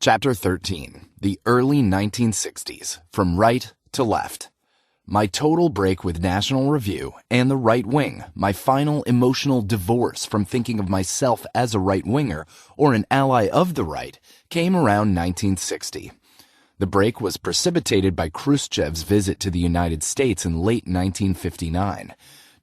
Chapter 13. The Early 1960s, From Right to Left. My total break with National Review and the right wing, my final emotional divorce from thinking of myself as a right-winger or an ally of the right, came around 1960. The break was precipitated by Khrushchev's visit to the United States in late 1959.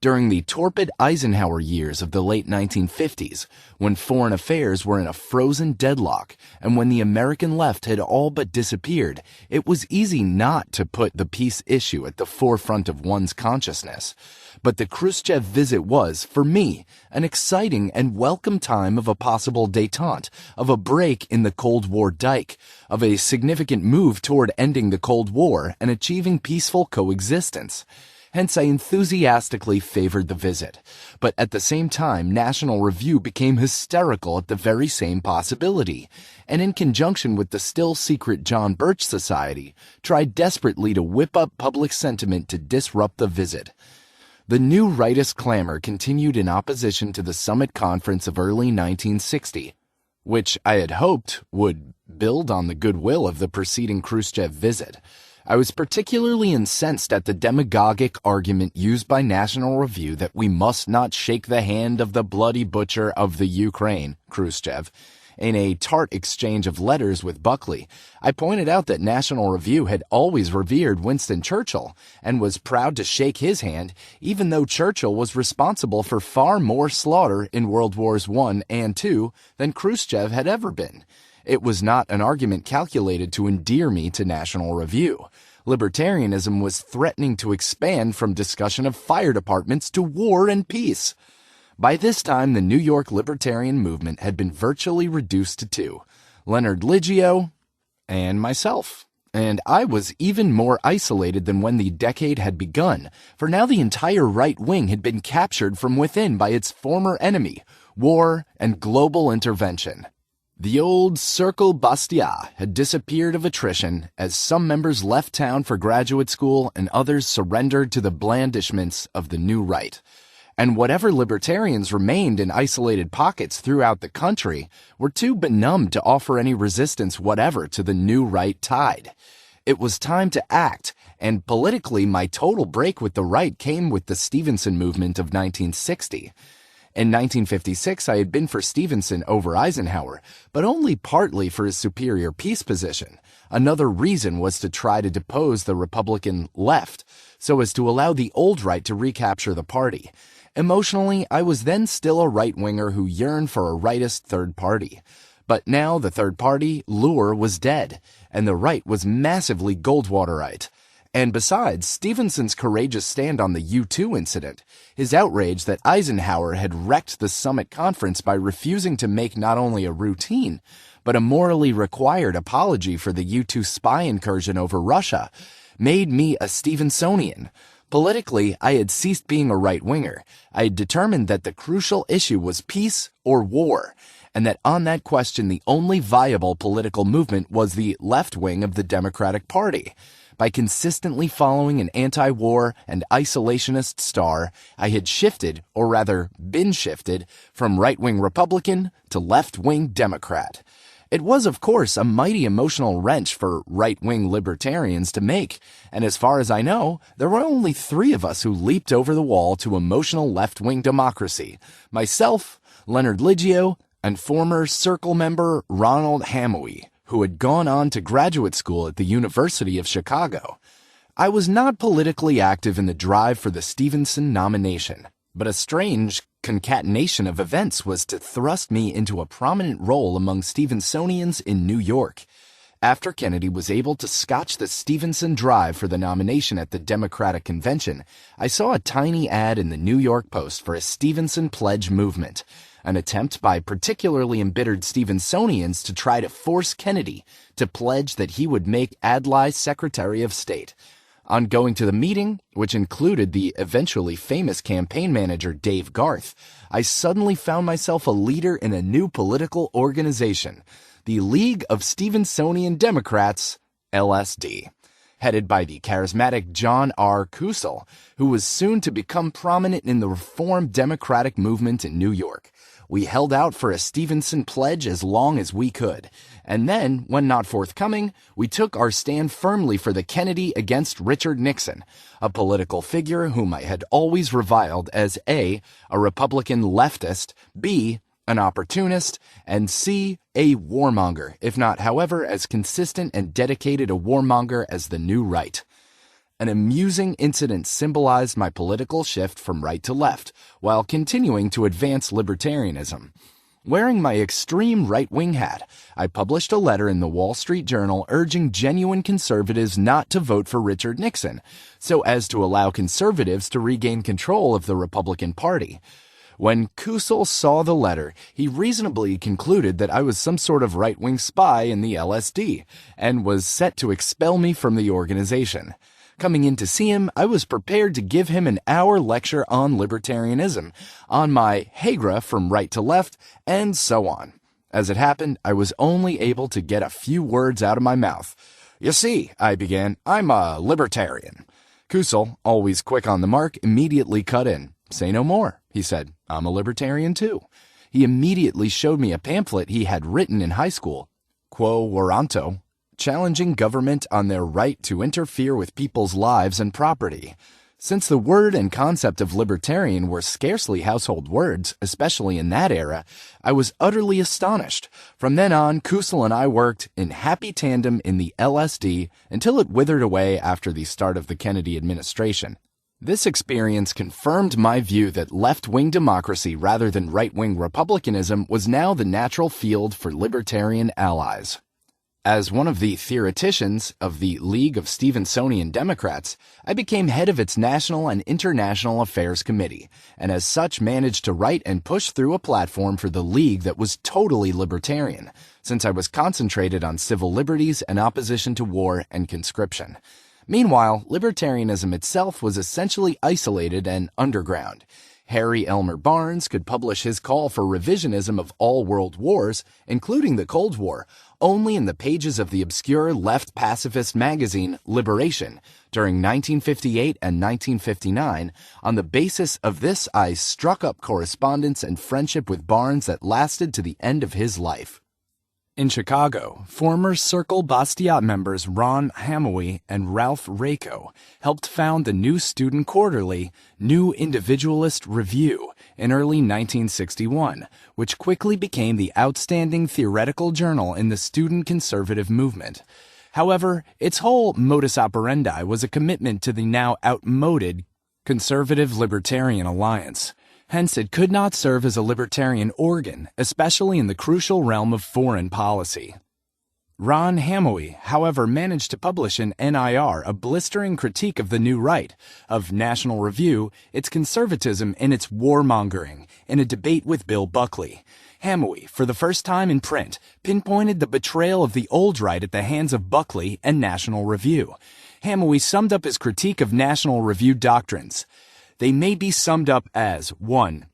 During the torpid Eisenhower years of the late 1950s, when foreign affairs were in a frozen deadlock and when the American left had all but disappeared, it was easy not to put the peace issue at the forefront of one's consciousness. But the Khrushchev visit was, for me, an exciting and welcome time of a possible détente, of a break in the Cold War dike, of a significant move toward ending the Cold War and achieving peaceful coexistence. Hence, I enthusiastically favored the visit. But at the same time, National Review became hysterical at the very same possibility, and in conjunction with the still-secret John Birch Society, tried desperately to whip up public sentiment to disrupt the visit. The new rightist clamor continued in opposition to the summit conference of early 1960, which I had hoped would build on the goodwill of the preceding Khrushchev visit. I was particularly incensed at the demagogic argument used by National Review that we must not shake the hand of the bloody butcher of the Ukraine, Khrushchev. In a tart exchange of letters with Buckley, I pointed out that National Review had always revered Winston Churchill and was proud to shake his hand, even though Churchill was responsible for far more slaughter in World Wars I and II than Khrushchev had ever been. It was not an argument calculated to endear me to National Review. Libertarianism was threatening to expand from discussion of fire departments to war and peace. By this time, the New York libertarian movement had been virtually reduced to two: Leonard Liggio and myself. And I was even more isolated than when the decade had begun, for now the entire right wing had been captured from within by its former enemy, war and global intervention. The old Cercle Bastiat had disappeared of attrition as some members left town for graduate school and others surrendered to the blandishments of the new right. And whatever libertarians remained in isolated pockets throughout the country were too benumbed to offer any resistance whatever to the new right tide. It was time to act, and politically my total break with the right came with the Stevenson movement of 1960. In 1956, I had been for Stevenson over Eisenhower, but only partly for his superior peace position. Another reason was to try to depose the Republican left, so as to allow the old right to recapture the party. Emotionally, I was then still a right-winger who yearned for a rightist third party. But now the third party, lure, was dead, and the right was massively Goldwaterite. And besides, Stevenson's courageous stand on the U-2 incident, his outrage that Eisenhower had wrecked the summit conference by refusing to make not only a routine, but a morally required apology for the U-2 spy incursion over Russia, made me a Stevensonian. Politically, I had ceased being a right-winger. I had determined that the crucial issue was peace or war, and that on that question the only viable political movement was the left wing of the Democratic Party. By consistently following an anti-war and isolationist star, I had shifted, or rather been shifted, from right-wing Republican to left-wing Democrat. It was, of course, a mighty emotional wrench for right-wing libertarians to make, and as far as I know, there were only 3 of us who leaped over the wall to emotional left-wing democracy: myself, Leonard Liggio, and former Circle member Ronald Hamowy, who had gone on to graduate school at the University of Chicago. I was not politically active in the drive for the Stevenson nomination, but a strange concatenation of events was to thrust me into a prominent role among Stevensonians in New York. After Kennedy was able to scotch the Stevenson drive for the nomination at the Democratic Convention, I saw a tiny ad in the New York Post for a Stevenson pledge movement, an attempt by particularly embittered Stevensonians to try to force Kennedy to pledge that he would make Adlai Secretary of State. On going to the meeting, which included the eventually famous campaign manager Dave Garth, I suddenly found myself a leader in a new political organization, the League of Stevensonian Democrats, LSD, headed by the charismatic John R. Kusel, who was soon to become prominent in the Reform Democratic movement in New York. We held out for a Stevenson pledge as long as we could. And then, when not forthcoming, we took our stand firmly for the Kennedy against Richard Nixon, a political figure whom I had always reviled as A, a Republican leftist, B, an opportunist, and C, a warmonger, if not, however, as consistent and dedicated a warmonger as the new right. An amusing incident symbolized my political shift from right to left, while continuing to advance libertarianism. Wearing my extreme right-wing hat, I published a letter in the Wall Street Journal urging genuine conservatives not to vote for Richard Nixon, so as to allow conservatives to regain control of the Republican Party. When Kusel saw the letter, he reasonably concluded that I was some sort of right-wing spy in the LSD, and was set to expel me from the organization. Coming in to see him, I was prepared to give him an hour lecture on libertarianism, on my Hagra from right to left, and so on. As it happened, I was only able to get a few words out of my mouth. "You see," I began, "I'm a libertarian." Kusel, always quick on the mark, immediately cut in. "Say no more," he said. "I'm a libertarian too." He immediately showed me a pamphlet he had written in high school, Quo Warranto, challenging government on their right to interfere with people's lives and property. Since the word and concept of libertarian were scarcely household words, especially in that era, I was utterly astonished. From then on, Kusel and I worked in happy tandem in the LSD until it withered away after the start of the Kennedy administration. This experience confirmed my view that left-wing democracy rather than right-wing republicanism was now the natural field for libertarian allies. As one of the theoreticians of the League of Stevensonian Democrats, I became head of its National and International Affairs Committee, and as such managed to write and push through a platform for the League that was totally libertarian, since I was concentrated on civil liberties and opposition to war and conscription. Meanwhile, libertarianism itself was essentially isolated and underground. Harry Elmer Barnes could publish his call for revisionism of all world wars, including the Cold War, only in the pages of the obscure left pacifist magazine Liberation during 1958 and 1959. On the basis of this, I struck up correspondence and friendship with Barnes that lasted to the end of his life. In Chicago, former Circle Bastiat members Ron Hamowy and Ralph Rako helped found the new student quarterly New Individualist Review in early 1961, which quickly became the outstanding theoretical journal in the student conservative movement. However, its whole modus operandi was a commitment to the now outmoded Conservative Libertarian Alliance. Hence, it could not serve as a libertarian organ, especially in the crucial realm of foreign policy. Ron Hamowy, however, managed to publish in NIR a blistering critique of the New Right, of National Review, its conservatism, and its warmongering, in a debate with Bill Buckley. Hamowy, for the first time in print, pinpointed the betrayal of the old right at the hands of Buckley and National Review. Hamowy summed up his critique of National Review doctrines. They may be summed up as 1.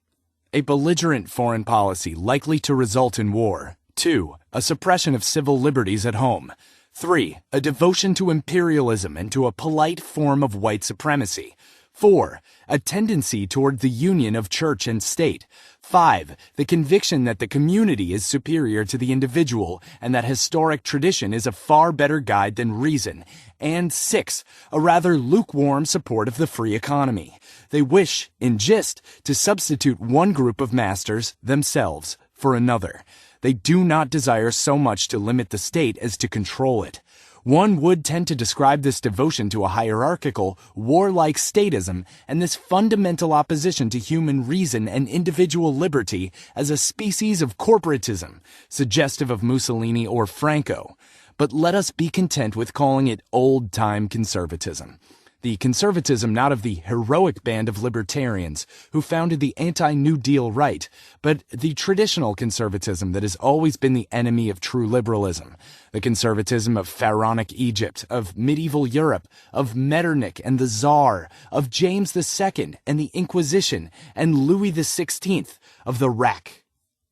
A belligerent foreign policy likely to result in war. 2. A suppression of civil liberties at home. 3. A devotion to imperialism and to a polite form of white supremacy. 4. A tendency toward the union of church and state. 5. The conviction that the community is superior to the individual and that historic tradition is a far better guide than reason. And 6. A rather lukewarm support of the free economy. They wish, in gist, to substitute one group of masters, themselves, for another. They do not desire so much to limit the state as to control it. One would tend to describe this devotion to a hierarchical, warlike statism and this fundamental opposition to human reason and individual liberty as a species of corporatism, suggestive of Mussolini or Franco. But let us be content with calling it old-time conservatism. The conservatism not of the heroic band of libertarians who founded the anti-New Deal right, but the traditional conservatism that has always been the enemy of true liberalism, the conservatism of pharaonic Egypt, of medieval Europe, of Metternich and the Tsar, of James II and the Inquisition, and Louis XVI, of the rack,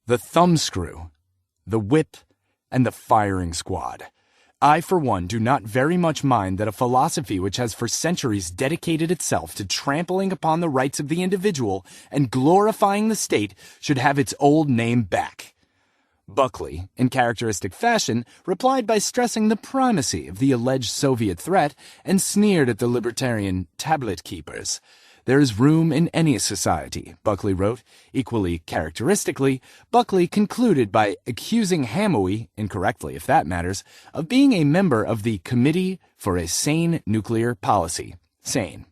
the thumbscrew, the whip, and the firing squad. I, for one, do not very much mind that a philosophy which has for centuries dedicated itself to trampling upon the rights of the individual and glorifying the state should have its old name back." Buckley, in characteristic fashion, replied by stressing the primacy of the alleged Soviet threat and sneered at the libertarian tablet keepers. "There is room in any society," Buckley wrote. Equally characteristically, Buckley concluded by accusing Hamowy, incorrectly if that matters, of being a member of the Committee for a Sane Nuclear Policy. Sane.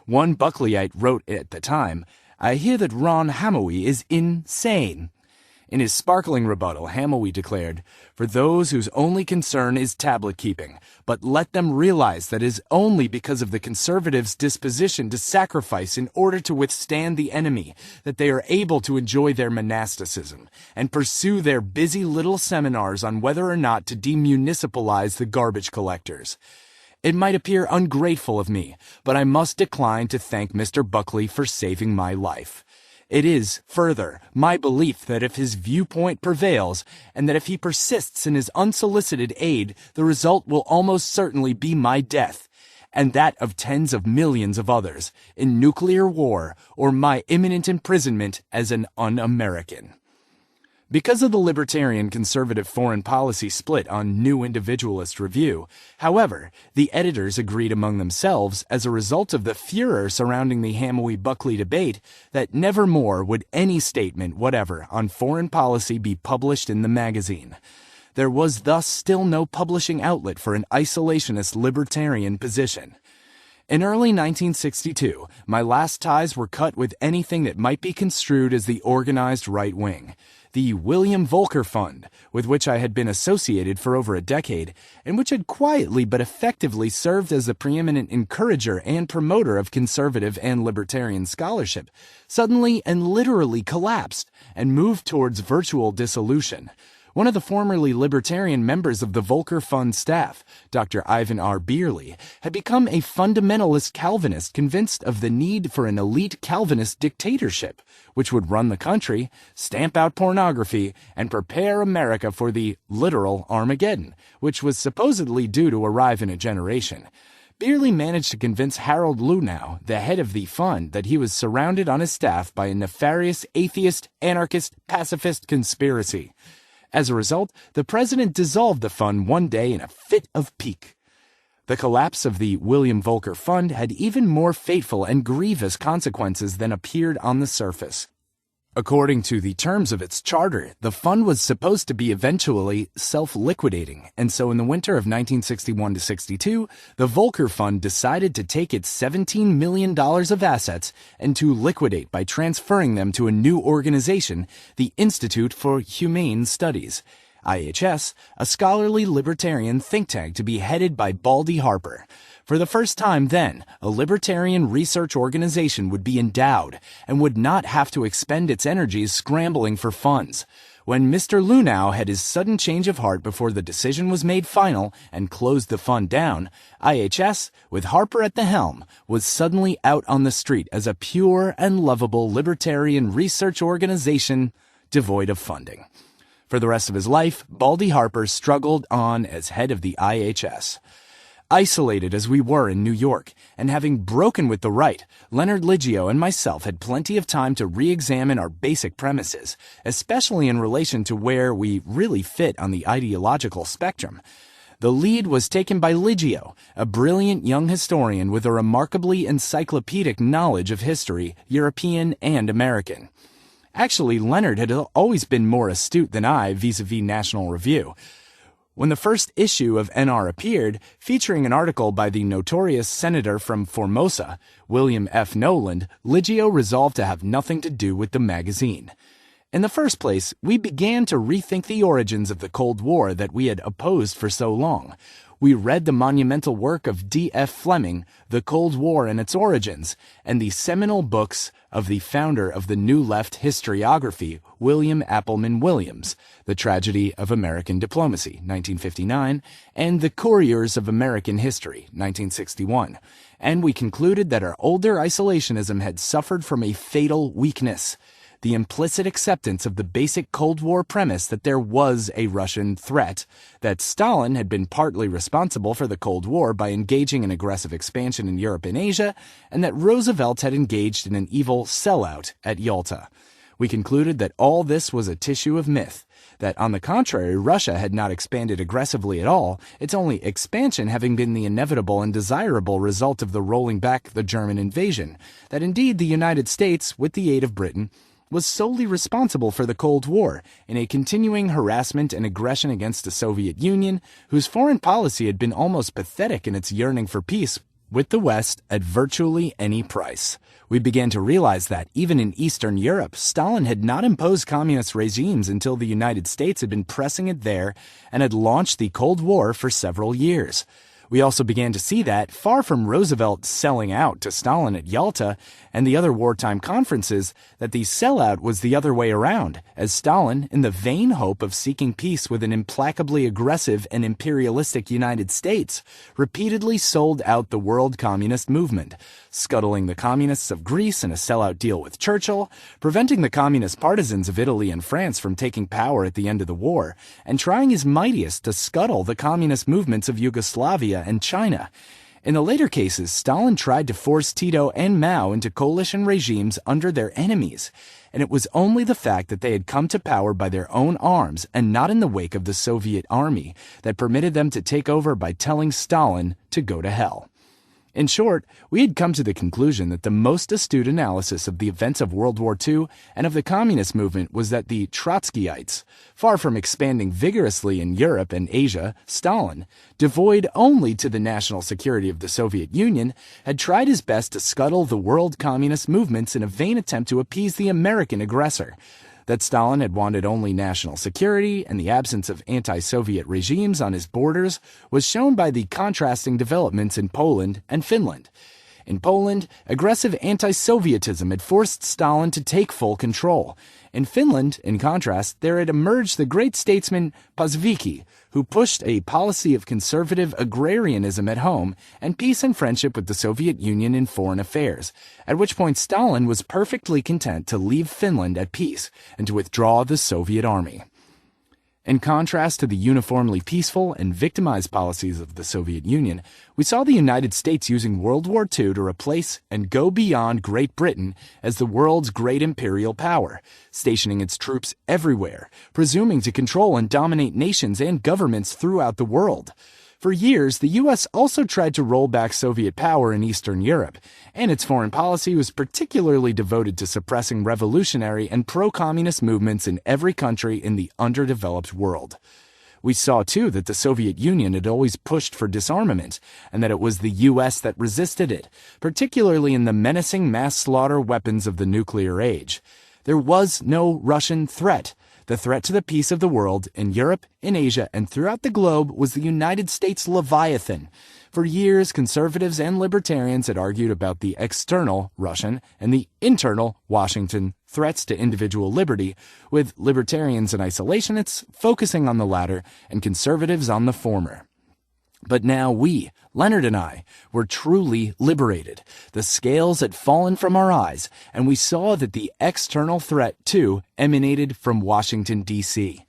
One Buckleyite wrote at the time, "I hear that Ron Hamowy is insane." In his sparkling rebuttal, Hamowy declared, "For those whose only concern is tablet keeping, but let them realize that it is only because of the conservatives' disposition to sacrifice in order to withstand the enemy that they are able to enjoy their monasticism and pursue their busy little seminars on whether or not to demunicipalize the garbage collectors. It might appear ungrateful of me, but I must decline to thank Mr. Buckley for saving my life. It is, further, my belief that if his viewpoint prevails, and that if he persists in his unsolicited aid, the result will almost certainly be my death, and that of tens of millions of others, in nuclear war, or my imminent imprisonment as an un-American." Because of the libertarian-conservative foreign policy split on New Individualist Review, however, the editors agreed among themselves, as a result of the furor surrounding the Hamowy-Buckley debate, that never more would any statement whatever on foreign policy be published in the magazine. There was thus still no publishing outlet for an isolationist libertarian position. In early 1962, my last ties were cut with anything that might be construed as the organized right wing. The William Volcker Fund, with which I had been associated for over a decade, and which had quietly but effectively served as the preeminent encourager and promoter of conservative and libertarian scholarship, suddenly and literally collapsed and moved towards virtual dissolution. One of the formerly libertarian members of the Volcker Fund staff, Dr. Ivan R. Beerley, had become a fundamentalist Calvinist convinced of the need for an elite Calvinist dictatorship, which would run the country, stamp out pornography, and prepare America for the literal Armageddon, which was supposedly due to arrive in a generation. Beerley managed to convince Harold Luhnow, the head of the fund, that he was surrounded on his staff by a nefarious atheist, anarchist, pacifist conspiracy. As a result, the president dissolved the fund one day in a fit of pique. The collapse of the William Volcker Fund had even more fateful and grievous consequences than appeared on the surface. According to the terms of its charter, the fund was supposed to be eventually self-liquidating, and so in the winter of 1961-62, the Volcker Fund decided to take its $17 million of assets and to liquidate by transferring them to a new organization, the Institute for Humane Studies, IHS, a scholarly libertarian think tank to be headed by Baldy Harper. For the first time then, a libertarian research organization would be endowed and would not have to expend its energies scrambling for funds. When Mr. Luhnow had his sudden change of heart before the decision was made final and closed the fund down, IHS, with Harper at the helm, was suddenly out on the street as a pure and lovable libertarian research organization devoid of funding. For the rest of his life, Baldy Harper struggled on as head of the IHS. Isolated as we were in New York, and having broken with the right, Leonard Liggio and myself had plenty of time to re-examine our basic premises, especially in relation to where we really fit on the ideological spectrum. The lead was taken by Liggio, a brilliant young historian with a remarkably encyclopedic knowledge of history, European and American. Actually, Leonard had always been more astute than I vis-a-vis National Review. When the first issue of NR appeared, featuring an article by the notorious senator from Formosa, William F. Noland, Liggio resolved to have nothing to do with the magazine. In the first place, we began to rethink the origins of the Cold War that we had opposed for so long. We read the monumental work of D.F. Fleming, The Cold War and Its Origins, and the seminal books of the founder of the New Left historiography, William Appleman Williams, The Tragedy of American Diplomacy, 1959, and The Couriers of American History, 1961, and we concluded that our older isolationism had suffered from a fatal weakness. the implicit acceptance of the basic Cold War premise that there was a Russian threat, that Stalin had been partly responsible for the Cold War by engaging in aggressive expansion in Europe and Asia, and that Roosevelt had engaged in an evil sellout at Yalta. We concluded that all this was a tissue of myth, that on the contrary, Russia had not expanded aggressively at all, its only expansion having been the inevitable and desirable result of the rolling back the German invasion, that indeed the United States, with the aid of Britain, was solely responsible for the Cold War, in a continuing harassment and aggression against the Soviet Union, whose foreign policy had been almost pathetic in its yearning for peace with the West at virtually any price. We began to realize that, even in Eastern Europe, Stalin had not imposed communist regimes until the United States had been pressing it there and had launched the Cold War for several years. We also began to see that, far from Roosevelt selling out to Stalin at Yalta and the other wartime conferences, that the sellout was the other way around, as Stalin, in the vain hope of seeking peace with an implacably aggressive and imperialistic United States, repeatedly sold out the world communist movement, scuttling the communists of Greece in a sellout deal with Churchill, preventing the communist partisans of Italy and France from taking power at the end of the war, and trying his mightiest to scuttle the communist movements of Yugoslavia and China. In the later cases, Stalin tried to force Tito and Mao into coalition regimes under their enemies, and it was only the fact that they had come to power by their own arms and not in the wake of the Soviet army that permitted them to take over by telling Stalin to go to hell. In short, we had come to the conclusion that the most astute analysis of the events of World War II and of the communist movement was that the Trotskyites, far from expanding vigorously in Europe and Asia, Stalin, devoid only to the national security of the Soviet Union, had tried his best to scuttle the world communist movements in a vain attempt to appease the American aggressor. That Stalin had wanted only national security and the absence of anti-Soviet regimes on his borders was shown by the contrasting developments in Poland and Finland. In Poland, aggressive anti-Sovietism had forced Stalin to take full control. In Finland, in contrast, there had emerged the great statesman Paasikivi, who pushed a policy of conservative agrarianism at home and peace and friendship with the Soviet Union in foreign affairs, at which point Stalin was perfectly content to leave Finland at peace and to withdraw the Soviet army. In contrast to the uniformly peaceful and victimized policies of the Soviet Union, we saw the United States using World War II to replace and go beyond Great Britain as the world's great imperial power, stationing its troops everywhere, presuming to control and dominate nations and governments throughout the world. For years, the U.S. also tried to roll back Soviet power in Eastern Europe, and its foreign policy was particularly devoted to suppressing revolutionary and pro-communist movements in every country in the underdeveloped world. We saw, too, that the Soviet Union had always pushed for disarmament, and that it was the U.S. that resisted it, particularly in the menacing mass slaughter weapons of the nuclear age. There was no Russian threat. The threat to the peace of the world, in Europe, in Asia, and throughout the globe, was the United States Leviathan. For years, conservatives and libertarians had argued about the external Russian and the internal Washington threats to individual liberty, with libertarians and isolationists focusing on the latter and conservatives on the former. But now we, Leonard and I, were truly liberated. The scales had fallen from our eyes, and we saw that the external threat, too, emanated from Washington, D.C.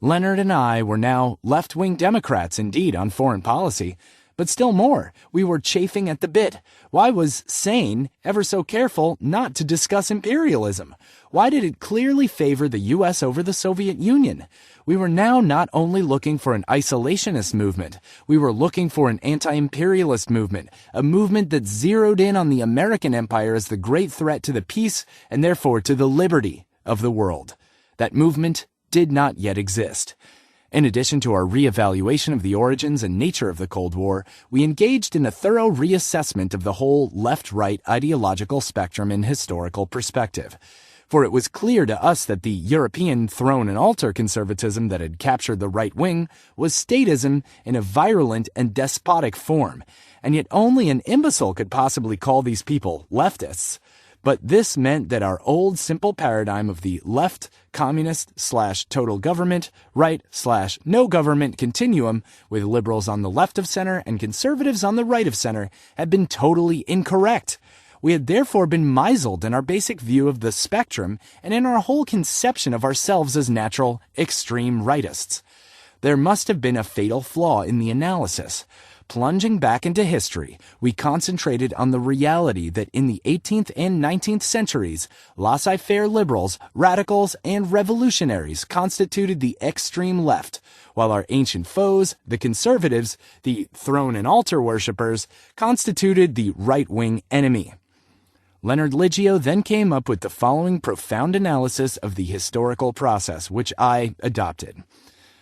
Leonard and I were now left-wing Democrats, indeed, on foreign policy, but still more, we were chafing at the bit. Why was sane ever so careful not to discuss imperialism? Why did it clearly favor the U.S. over the Soviet Union? We were now not only looking for an isolationist movement, we were looking for an anti-imperialist movement, a movement that zeroed in on the American empire as the great threat to the peace and therefore to the liberty of the world. That movement did not yet exist. In addition to our reevaluation of the origins and nature of the Cold War, we engaged in a thorough reassessment of the whole left-right ideological spectrum in historical perspective. For it was clear to us that the European throne and altar conservatism that had captured the right wing was statism in a virulent and despotic form, and yet only an imbecile could possibly call these people leftists. But this meant that our old simple paradigm of the left, communist/total government, right/no government continuum, with liberals on the left of center and conservatives on the right of center, had been totally incorrect. We had therefore been misled in our basic view of the spectrum and in our whole conception of ourselves as natural extreme rightists. There must have been a fatal flaw in the analysis. Plunging back into history, we concentrated on the reality that in the 18th and 19th centuries, laissez-faire liberals, radicals, and revolutionaries constituted the extreme left, while our ancient foes, the conservatives, the throne and altar worshippers, constituted the right-wing enemy. Leonard Liggio then came up with the following profound analysis of the historical process, which I adopted.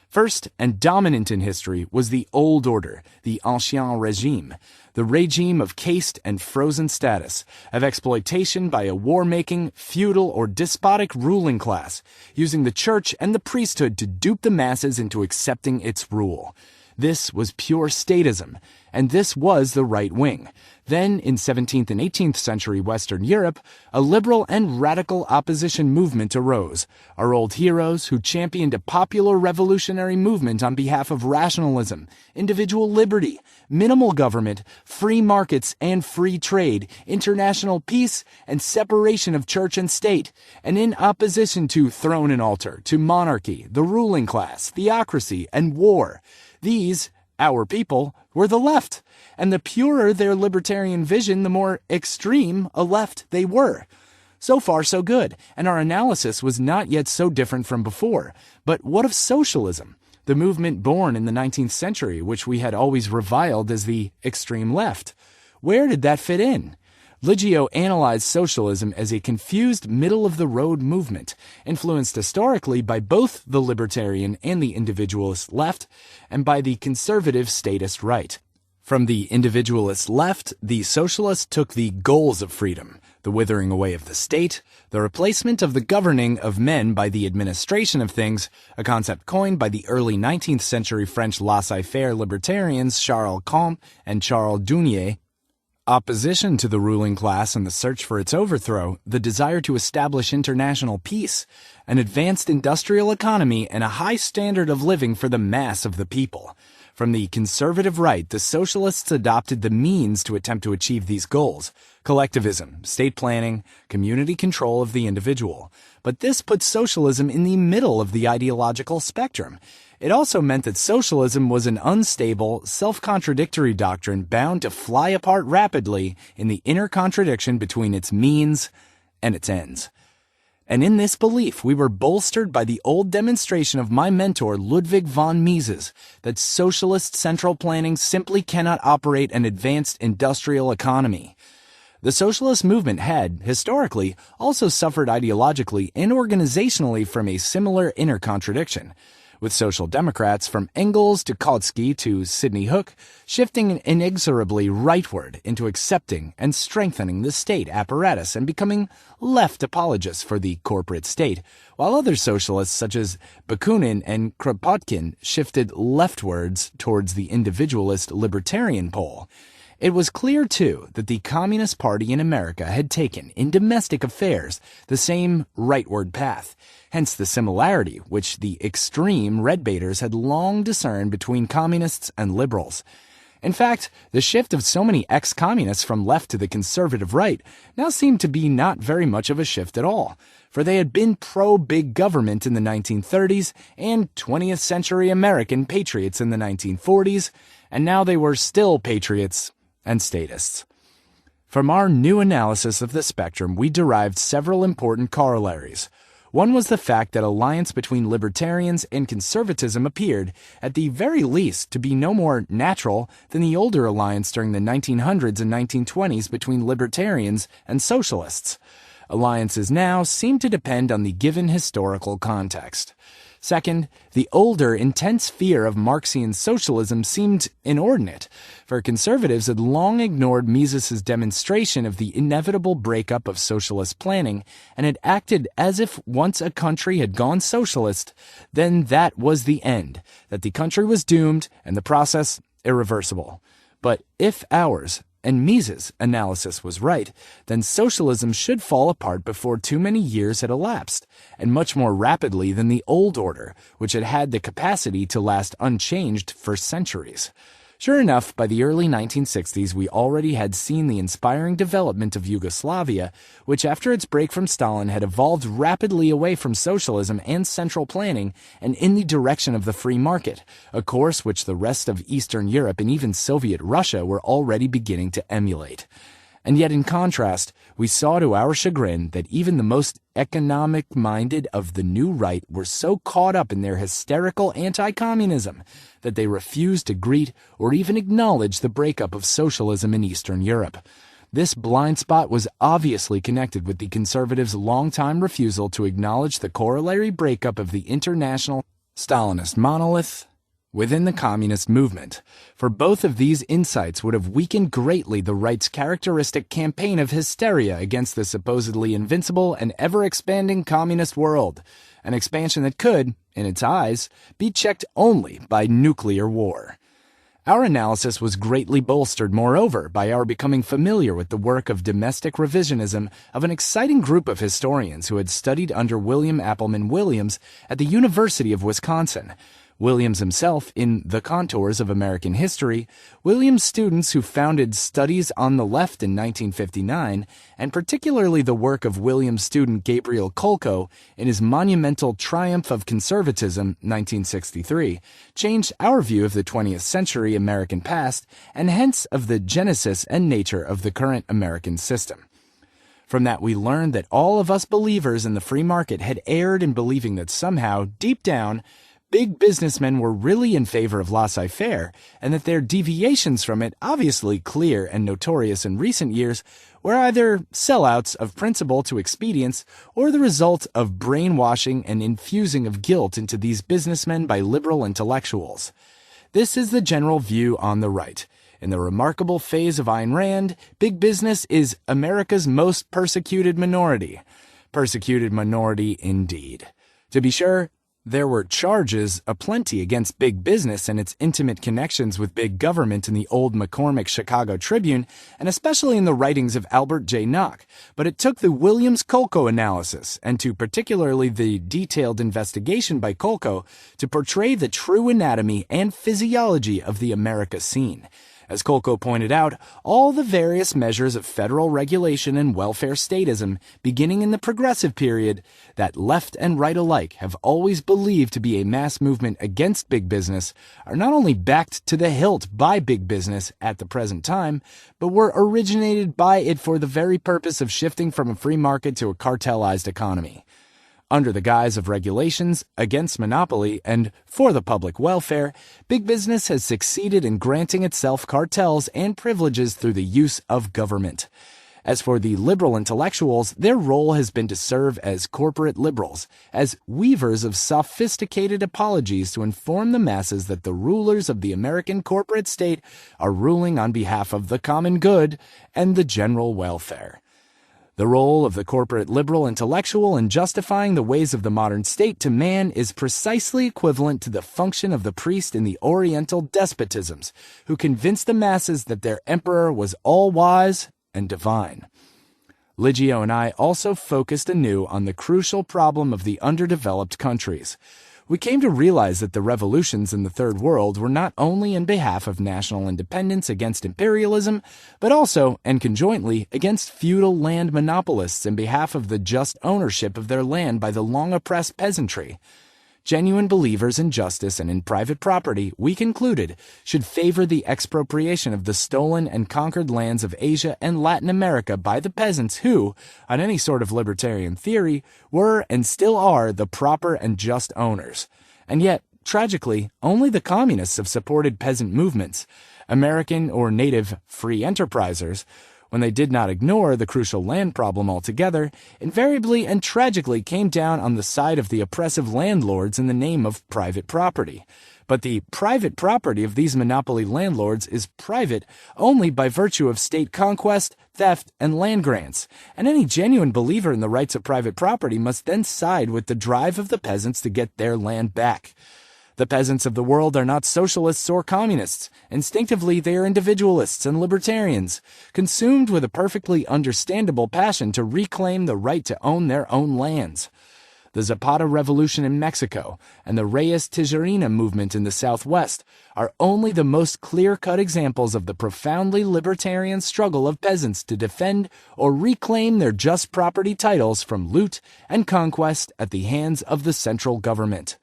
First and dominant in history was the old order, the ancien régime, the regime of caste and frozen status, of exploitation by a war-making, feudal, or despotic ruling class, using the church and the priesthood to dupe the masses into accepting its rule. This was pure statism, and this was the right wing. Then, in 17th and 18th century Western Europe, a liberal and radical opposition movement arose. Our old heroes who championed a popular revolutionary movement on behalf of rationalism, individual liberty, minimal government, free markets and free trade, international peace, and separation of church and state, and in opposition to throne and altar, to monarchy, the ruling class, theocracy, and war. These, our people, were the left, and the purer their libertarian vision, the more extreme a left they were. So far, so good, and our analysis was not yet so different from before. But what of socialism, the movement born in the 19th century, which we had always reviled as the extreme left? Where did that fit in? Liggio analyzed socialism as a confused middle-of-the-road movement, influenced historically by both the libertarian and the individualist left, and by the conservative statist right. From the individualist left, the socialists took the goals of freedom, the withering away of the state, the replacement of the governing of men by the administration of things, a concept coined by the early 19th century French laissez-faire libertarians Charles Comte and Charles Dunier, opposition to the ruling class and the search for its overthrow, the desire to establish international peace, an advanced industrial economy, and a high standard of living for the mass of the people. From the conservative right, the socialists adopted the means to attempt to achieve these goals: collectivism, state planning, community control of the individual. But this put socialism in the middle of the ideological spectrum. It also meant that socialism was an unstable, self-contradictory doctrine bound to fly apart rapidly in the inner contradiction between its means and its ends. And in this belief, we were bolstered by the old demonstration of my mentor Ludwig von Mises that socialist central planning simply cannot operate an advanced industrial economy. The socialist movement had, historically, also suffered ideologically and organizationally from a similar inner contradiction, with social democrats from Engels to Kautsky to Sidney Hook shifting inexorably rightward into accepting and strengthening the state apparatus and becoming left apologists for the corporate state, while other socialists such as Bakunin and Kropotkin shifted leftwards towards the individualist libertarian pole. It was clear, too, that the Communist Party in America had taken, in domestic affairs, the same rightward path, hence the similarity which the extreme red-baiters had long discerned between communists and liberals. In fact, the shift of so many ex-communists from left to the conservative right now seemed to be not very much of a shift at all, for they had been pro-big government in the 1930s and 20th century American patriots in the 1940s, and now they were still patriots and statists. From our new analysis of the spectrum, we derived several important corollaries. One was the fact that alliance between libertarians and conservatism appeared, at the very least, to be no more natural than the older alliance during the 1900s and 1920s between libertarians and socialists. Alliances now seem to depend on the given historical context. Second, the older, intense fear of Marxian socialism seemed inordinate, for conservatives had long ignored Mises's demonstration of the inevitable breakup of socialist planning and had acted as if once a country had gone socialist, then that was the end, that the country was doomed and the process irreversible. But if ours and Mises' analysis was right, then socialism should fall apart before too many years had elapsed, and much more rapidly than the old order, which had had the capacity to last unchanged for centuries. Sure enough, by the early 1960s, we already had seen the inspiring development of Yugoslavia, which after its break from Stalin had evolved rapidly away from socialism and central planning and in the direction of the free market, a course which the rest of Eastern Europe and even Soviet Russia were already beginning to emulate. And yet, in contrast, we saw to our chagrin that even the most economic-minded of the new right were so caught up in their hysterical anti-communism that they refused to greet or even acknowledge the breakup of socialism in Eastern Europe. This blind spot was obviously connected with the conservatives' long-time refusal to acknowledge the corollary breakup of the international Stalinist monolith within the communist movement, for both of these insights would have weakened greatly the right's characteristic campaign of hysteria against the supposedly invincible and ever-expanding communist world, an expansion that could, in its eyes, be checked only by nuclear war. Our analysis was greatly bolstered, moreover, by our becoming familiar with the work of domestic revisionism of an exciting group of historians who had studied under William Appleman Williams at the University of Wisconsin. Williams himself in The Contours of American History, Williams' students who founded Studies on the Left in 1959, and particularly the work of Williams' student Gabriel Kolko in his monumental Triumph of Conservatism, 1963, changed our view of the 20th century American past and hence of the genesis and nature of the current American system. From that we learned that all of us believers in the free market had erred in believing that somehow, deep down, big businessmen were really in favor of laissez-faire, and that their deviations from it, obviously clear and notorious in recent years, were either sellouts of principle to expedience or the result of brainwashing and infusing of guilt into these businessmen by liberal intellectuals. This is the general view on the right. In the remarkable phase of Ayn Rand, big business is America's most persecuted minority. Persecuted minority indeed. To be sure, there were charges aplenty against big business and its intimate connections with big government in the old McCormick Chicago Tribune, and especially in the writings of Albert J. Nock, but it took the Williams-Kolko analysis, and to particularly the detailed investigation by Kolko, to portray the true anatomy and physiology of the America scene. As Kolko pointed out, all the various measures of federal regulation and welfare statism, beginning in the progressive period, that left and right alike have always believed to be a mass movement against big business, are not only backed to the hilt by big business at the present time, but were originated by it for the very purpose of shifting from a free market to a cartelized economy. Under the guise of regulations, against monopoly, and for the public welfare, big business has succeeded in granting itself cartels and privileges through the use of government. As for the liberal intellectuals, their role has been to serve as corporate liberals, as weavers of sophisticated apologies to inform the masses that the rulers of the American corporate state are ruling on behalf of the common good and the general welfare. The role of the corporate liberal intellectual in justifying the ways of the modern state to man is precisely equivalent to the function of the priest in the Oriental despotisms, who convinced the masses that their emperor was all-wise and divine. Liggio and I also focused anew on the crucial problem of the underdeveloped countries. We came to realize that the revolutions in the Third World were not only in behalf of national independence against imperialism, but also, and conjointly, against feudal land monopolists in behalf of the just ownership of their land by the long-oppressed peasantry. Genuine believers in justice and in private property, we concluded, should favor the expropriation of the stolen and conquered lands of Asia and Latin America by the peasants who, on any sort of libertarian theory, were and still are the proper and just owners. And yet, tragically, only the communists have supported peasant movements. American or native free enterprisers, when they did not ignore the crucial land problem altogether, invariably and tragically came down on the side of the oppressive landlords in the name of private property. But the private property of these monopoly landlords is private only by virtue of state conquest, theft, and land grants, and any genuine believer in the rights of private property must then side with the drive of the peasants to get their land back. The peasants of the world are not socialists or communists. Instinctively, they are individualists and libertarians, consumed with a perfectly understandable passion to reclaim the right to own their own lands. the Zapata Revolution in Mexico, and the Reyes Tijerina movement in the Southwest are only the most clear-cut examples of the profoundly libertarian struggle of peasants to defend or reclaim their just property titles from loot and conquest at the hands of the central government.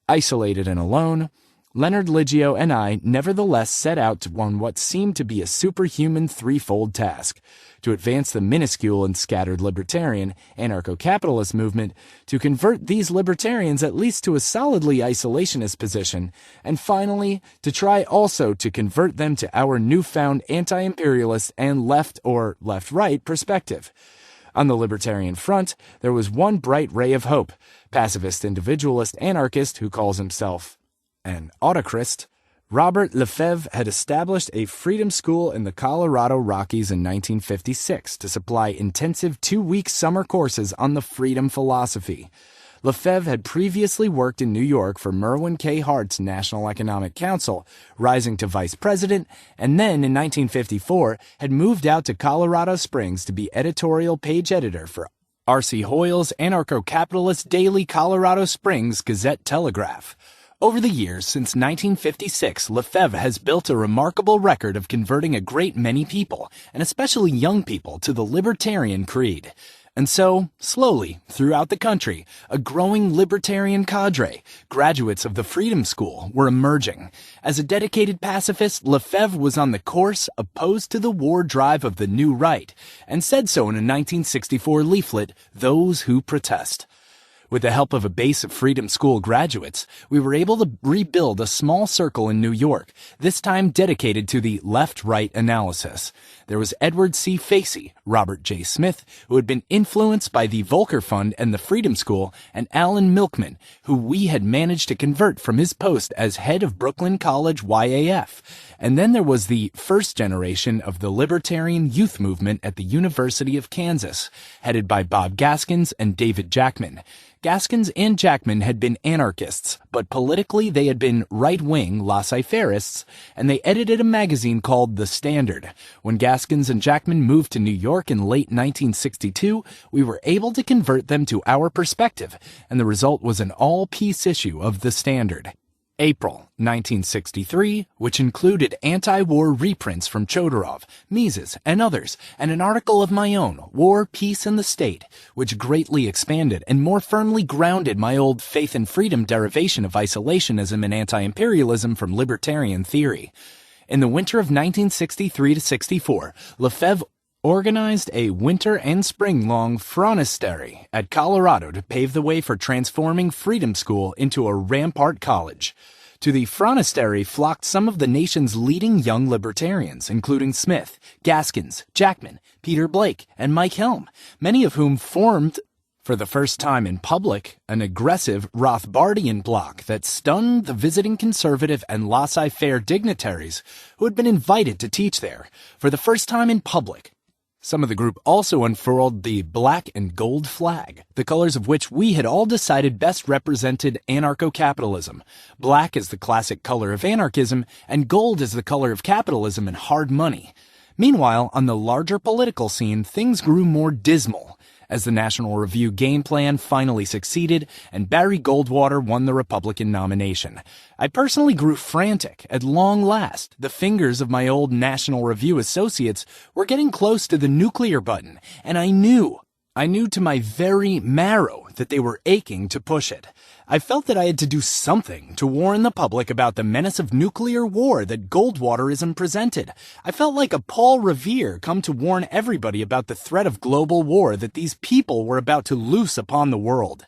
Isolated and alone, Leonard Liggio and I nevertheless set out on what seemed to be a superhuman threefold task: to advance the minuscule and scattered libertarian, anarcho-capitalist movement, to convert these libertarians at least to a solidly isolationist position, and finally, to try also to convert them to our newfound anti-imperialist and left or left-right perspective. On the libertarian front, there was one bright ray of hope: pacifist individualist anarchist who calls himself an autocrat. Robert Lefebvre had established a freedom school in the Colorado Rockies in 1956 to supply intensive 2-week summer courses on the freedom philosophy. Lefebvre had previously worked in New York for Merwin K. Hart's National Economic Council, rising to vice president, and then in 1954 had moved out to Colorado Springs to be editorial page editor for R.C. Hoyle's anarcho-capitalist daily Colorado Springs Gazette-Telegraph. Over the years, since 1956, Lefebvre has built a remarkable record of converting a great many people, and especially young people, to the libertarian creed. And so, slowly, throughout the country, a growing libertarian cadre, graduates of the Freedom School, were emerging. As a dedicated pacifist, Lefebvre was on the course opposed to the war drive of the New Right, and said so in a 1964 leaflet, "Those Who Protest." With the help of a base of Freedom School graduates, we were able to rebuild a small circle in New York, this time dedicated to the left-right analysis. There was Edward C. Facey, Robert J. Smith, who had been influenced by the Volcker Fund and the Freedom School, and Alan Milkman, who we had managed to convert from his post as head of Brooklyn College YAF. And then there was the first generation of the libertarian youth movement at the University of Kansas, headed by Bob Gaskins and David Jackman. Gaskins and Jackman had been anarchists, but politically they had been right-wing laissez-faireists, and they edited a magazine called The Standard. When Gaskins and Jackman moved to New York in late 1962, we were able to convert them to our perspective, and the result was an all-piece issue of The Standard. April 1963, which included anti-war reprints from Chodorov, Mises, and others, and an article of my own, War, Peace, and the State, which greatly expanded and more firmly grounded my old faith and freedom derivation of isolationism and anti-imperialism from libertarian theory. In the winter of 1963-64, Lefebvre organized a winter and spring-long Fronistery at Colorado to pave the way for transforming Freedom School into a rampart college. To the Fronistery flocked some of the nation's leading young libertarians, including Smith, Gaskins, Jackman, Peter Blake, and Mike Helm, many of whom formed, for the first time in public, an aggressive Rothbardian bloc that stunned the visiting conservative and laissez-faire dignitaries who had been invited to teach there, for the first time in public. Some of the group also unfurled the black and gold flag, the colors of which we had all decided best represented anarcho-capitalism. Black is the classic color of anarchism, and gold is the color of capitalism and hard money. Meanwhile, on the larger political scene, things grew more dismal. As the National Review game plan finally succeeded and Barry Goldwater won the Republican nomination, I personally grew frantic. At long last, the fingers of my old National Review associates were getting close to the nuclear button, and I knew to my very marrow that they were aching to push it. I felt that I had to do something to warn the public about the menace of nuclear war that Goldwaterism presented. I felt like a Paul Revere come to warn everybody about the threat of global war that these people were about to loose upon the world.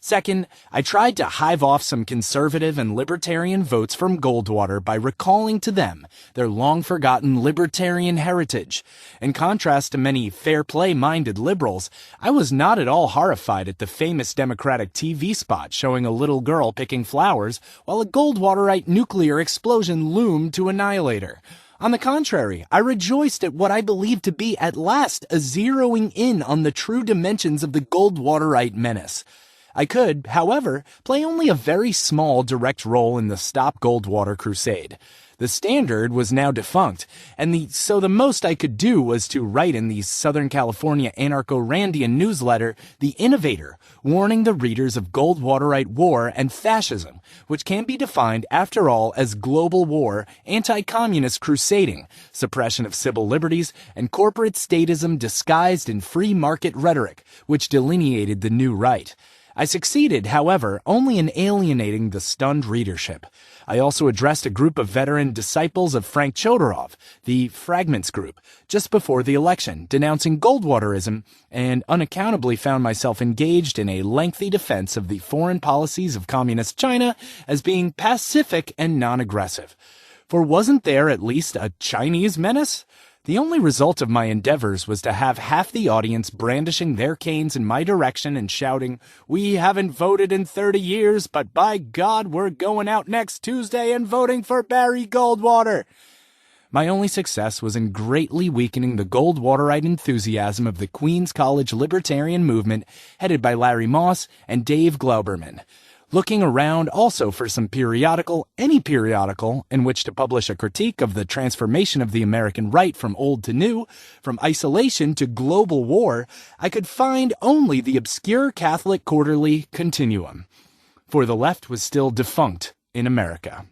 Second, I tried to hive off some conservative and libertarian votes from Goldwater by recalling to them their long-forgotten libertarian heritage. In contrast to many fair-play-minded liberals, I was not at all horrified at the famous Democratic TV spot showing a little girl picking flowers while a Goldwaterite nuclear explosion loomed to annihilate her. On the contrary, I rejoiced at what I believed to be at last a zeroing in on the true dimensions of the Goldwaterite menace. I could, however, play only a very small direct role in the Stop Goldwater crusade. The Standard was now defunct, and so the most I could do was to write in the Southern California anarcho-Randian newsletter, The Innovator, warning the readers of Goldwaterite war and fascism, which can be defined, after all, as global war, anti-communist crusading, suppression of civil liberties, and corporate statism disguised in free market rhetoric, which delineated the new right. I succeeded, however, only in alienating the stunned readership. I also addressed a group of veteran disciples of Frank Chodorov, the Fragments Group, just before the election, denouncing Goldwaterism, and unaccountably found myself engaged in a lengthy defense of the foreign policies of Communist China as being pacific and non-aggressive. For wasn't there at least a Chinese menace? The only result of my endeavors was to have half the audience brandishing their canes in my direction and shouting, "We haven't voted in 30 years, but by God, we're going out next Tuesday and voting for Barry Goldwater." My only success was in greatly weakening the Goldwaterite enthusiasm of the Queens College libertarian movement headed by Larry Moss and Dave Glauberman. Looking around also for some periodical, any periodical, in which to publish a critique of the transformation of the American right from old to new, from isolation to global war, I could find only the obscure Catholic quarterly Continuum. For the left was still defunct in America.